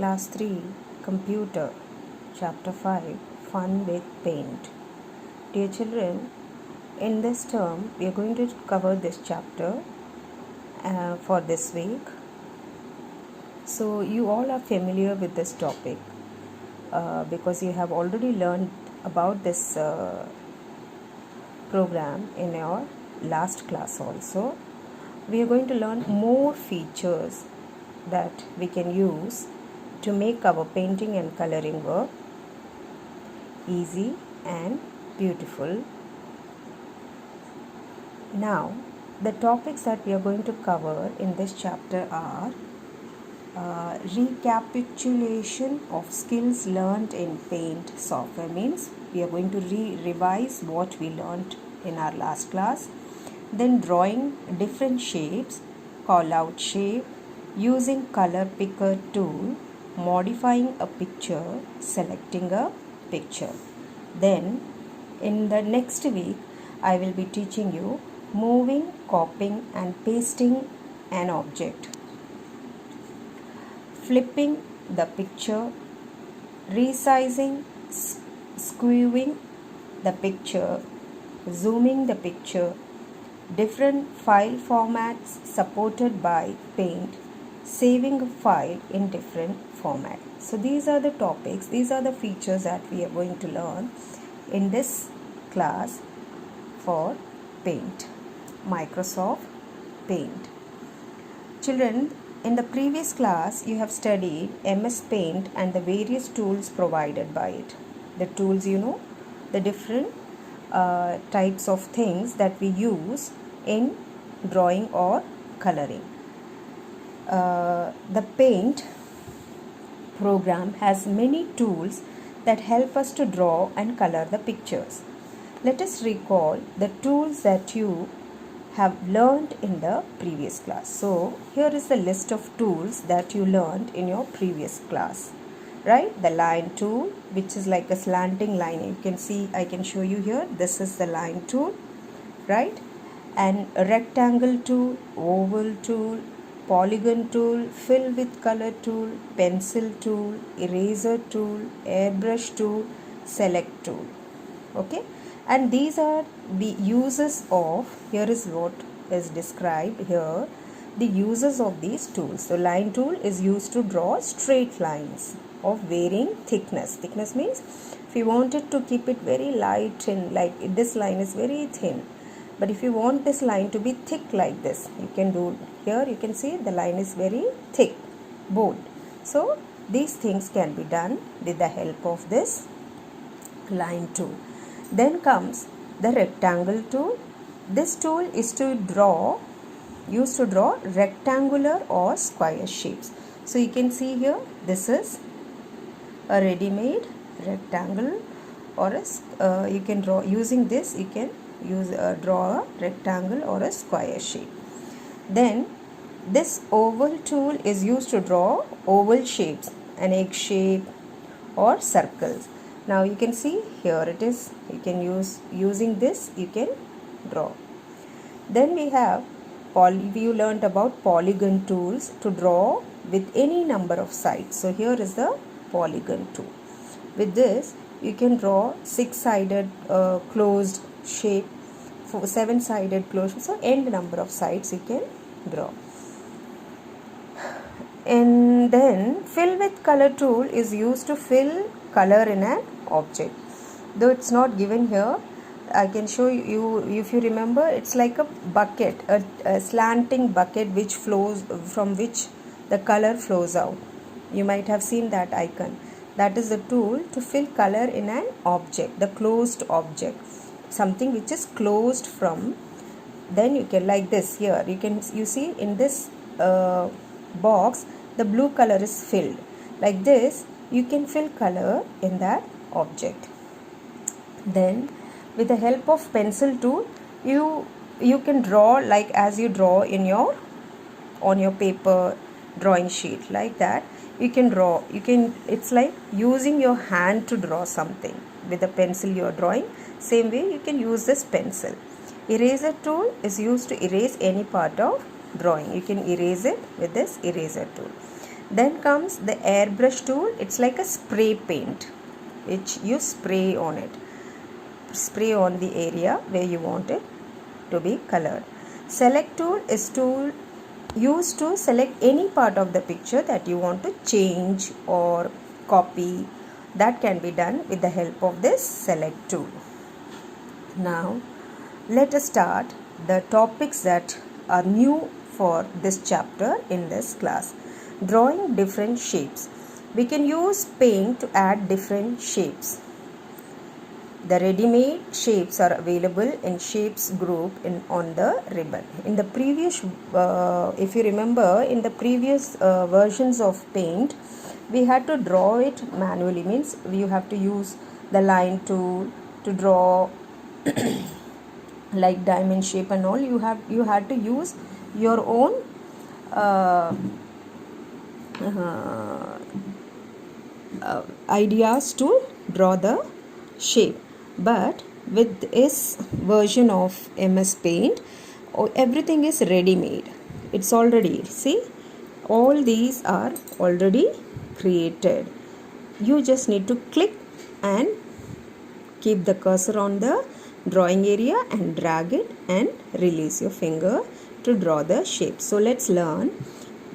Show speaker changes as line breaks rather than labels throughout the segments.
Class 3 Computer Chapter 5 Fun with Paint. Dear children, in this term we are going to cover this chapter for this week. So you all are familiar with this topic because you have already learned about this program in your last class also. We are going to learn more features that we can use to make our painting and coloring work easy and beautiful. Now, the topics that we are going to cover in this chapter are recapitulation of skills learned in Paint software. Means we are going to revise what we learned in our last class. Then drawing different shapes, call out shape, using color picker tool, modifying a picture, selecting a picture. Then in the next week I will be teaching you moving, copying and pasting an object, flipping the picture, resizing, skewing the picture, zooming the picture, different file formats supported by Paint, saving a file in different format. So these are the topics, these are the features that we are going to learn in this class for Paint, Microsoft Paint. Children, in the previous class you have studied MS Paint and the various tools provided by it. The tools, you know, the different types of things that we use in drawing or coloring. The Paint program has many tools that help us to draw and color the pictures. Let us recall the tools that you have learned in the previous class. So here is the list of tools that you learned in your previous class. Right, the line tool, which is like a slanting line. You can see, I can show you here, this is the line tool, right? And a rectangle tool, oval tool, polygon tool, fill with color tool, pencil tool, eraser tool, airbrush tool, select tool. Okay, and these are the uses of, here is what is described here, the uses of these tools. So line tool is used to draw straight lines of varying thickness. Thickness means if you wanted to keep it very light and like this line is very thin, but if you want this line to be thick like this, you can do. Here you can see the line is very thick, bold. So these things can be done with the help of this line tool. Then comes the rectangle tool. This tool is used to draw rectangular or square shapes. So you can see here, this is a ready-made rectangle, or you can draw using this. You can draw a rectangle or a square shape. Then this oval tool is used to draw oval shapes, an egg shape or circles. Now you can see here it is. You can using this you can draw. Then we have you learned about polygon tools to draw with any number of sides. So here is the polygon tool. With this you can draw 6-sided closed shape, 7-sided closed, so end number of sides you can draw. And then fill with color tool is used to fill color in an object. Though it's not given here, I can show you. If you remember, it's like a bucket, a slanting bucket which flows, from which the color flows out. You might have seen that icon. That is the tool to fill color in an object, the closed object, something which is closed from. Then you can, like this here, you see in this box the blue color is filled. Like this you can fill color in that object. Then with the help of pencil tool you can draw like as you draw on your paper drawing sheet, like that you can draw. It's like using your hand to draw something. With the pencil you are drawing, same way you can use this pencil. Eraser tool is used to erase any part of drawing. You can erase it with this eraser tool. Then comes the airbrush tool. It's like a spray paint which you spray on it. Spray on the area where you want it to be colored. Select tool is tool used to select any part of the picture that you want to change or copy. That can be done with the help of this select tool. Now let us start the topics that are new for this chapter in this class. Drawing different shapes. We can use paint to add different shapes. The ready-made shapes are available in shapes group on the ribbon. In the previous, if you remember, in the previous versions of paint, we had to draw it manually. Means you have to use the line tool to draw like diamond shape and all. You had to use your own ideas to draw the shape. But with this version of MS Paint, everything is ready made. It's already, see, all these are already created. You just need to click and keep the cursor on the drawing area and drag it and release your finger to draw the shape. So let's learn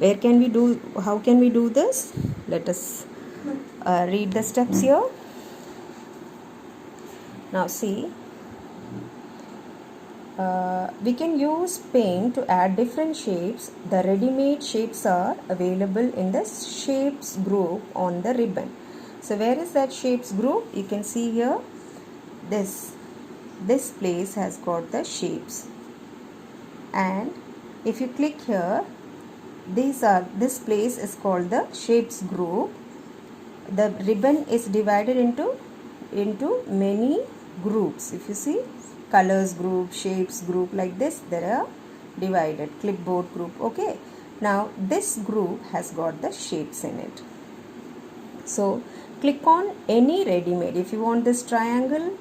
how can we do this. Let us read the steps here. Now see, we can use paint to add different shapes. The ready-made shapes are available in the shapes group on the ribbon. So where is that shapes group? You can see here, this place has got the shapes, and if you click here, this place is called the shapes group. The ribbon is divided into many groups. If you see, colors group, shapes group, like this they are divided. Clipboard group. Okay, now this group has got the shapes in it. So click on any ready-made. If you want this triangle,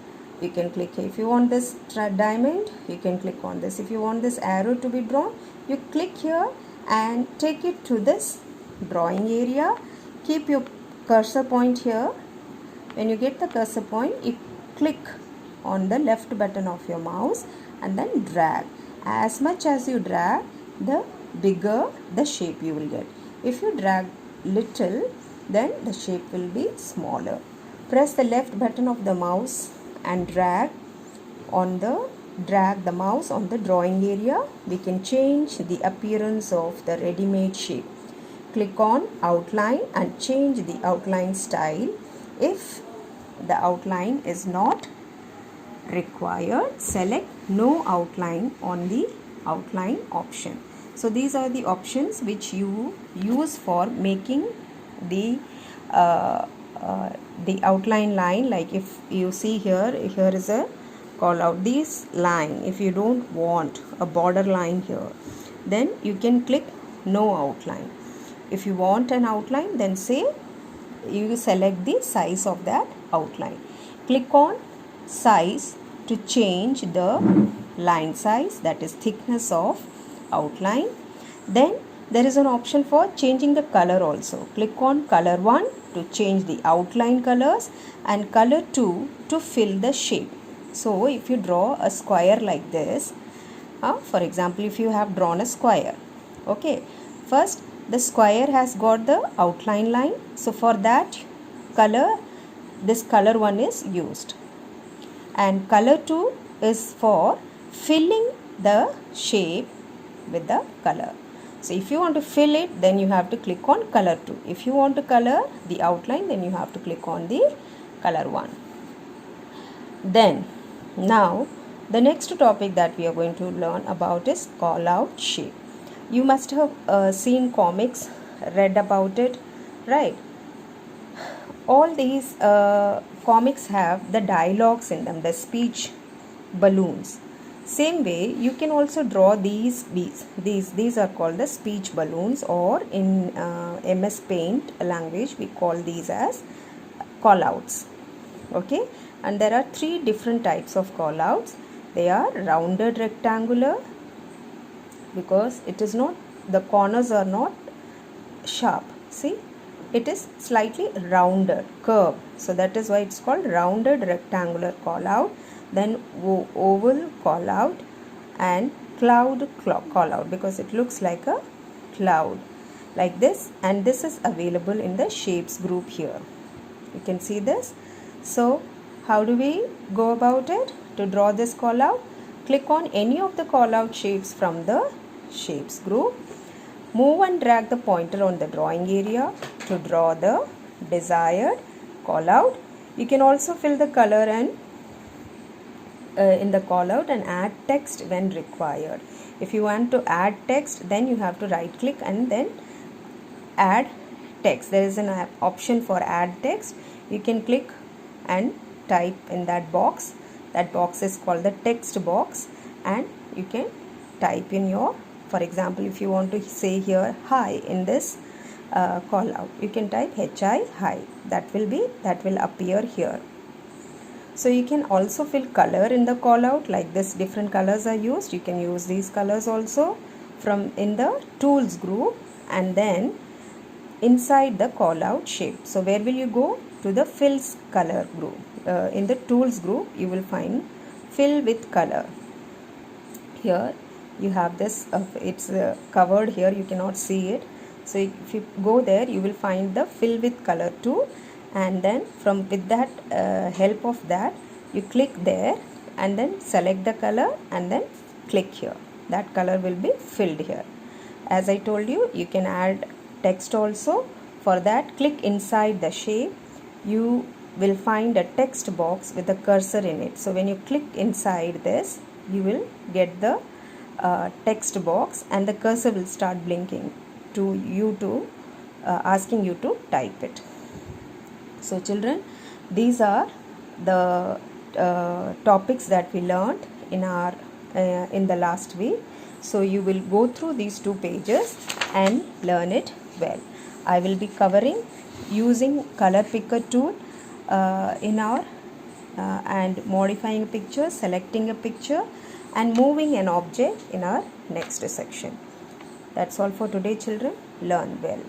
you can click here. If you want this diamond, you can click on this. If you want this arrow to be drawn, you click here and take it to this drawing area. Keep your cursor point here. When you get the cursor point, you click on the left button of your mouse and then drag. As much as you drag, the bigger the shape you will get. If you drag little, then the shape will be smaller. Press the left button of the mouse and drag the mouse on the drawing area. We can change the appearance of the ready-made shape. Click on outline and change the outline style. If the outline is not required, select no outline on the outline option. So these are the options which you use for making the outline line. Like if you see here is a call out this line. If you don't want a border line here, then you can click no outline. If you want an outline, then say you select the size of that outline. Click on size to change the line size, that is thickness of outline. Then there is an option for changing the color also. Click on color 1 to change the outline colors and color 2 to fill the shape. So if you draw a square like this, for example, if you have drawn a square, okay, first the square has got the outline line. So for that color, this color 1 is used, and color 2 is for filling the shape with the color. So if you want to fill it, then you have to click on color 2. If you want to color the outline, then you have to click on the color 1. Then now the next topic that we are going to learn about is call out shape. You must have seen comics, read about it, right? All these comics have the dialogues in them, the speech balloons. Same way, you can also draw these are called the speech balloons, or in MS Paint language we call these as call outs. Okay, and there are 3 different types of call outs. They are rounded rectangular, because it is not, the corners are not sharp. See, it is slightly rounded, curved. So that is why it's called rounded rectangular call out, then oval call out, and cloud call out, because it looks like a cloud like this. And this is available in the shapes group here. You can see this. So how do we go about it? To draw this call out, click on any of the call out shapes from the shapes group. Move and drag the pointer on the drawing area to draw the desired call out. You can also fill the color and in the call out and add text when required. If you want to add text, then you have to right click and then add text. There is an option for add text. You can click and type in that box. That box is called the text box, and you can type in your, for example, if you want to say here hi in this call out, you can type hi. That will appear here. So you can also fill color in the call out, like this different colors are used. You can use these colors also from in the tools group, and then inside the call out shape. So where will you go? To the fills color group. In the tools group you will find fill with color. Here you have this, it's covered here, you cannot see it. So if you go there, you will find the fill with color tool, and then from with that help of that, you click there and then select the color and then click here. That color will be filled here. As I told you, you can add text also. For that, click inside the shape. You will find a text box with a cursor in it. So when you click inside this, you will get the text box, and the cursor will start blinking to you to asking you to type it. So children, these are the topics that we learned in our in the last week. So you will go through these 2 pages and learn it well. I will be covering using color picker tool in our and modifying a picture, selecting a picture, and moving an object in our next section. That's all for today, children. Learn well.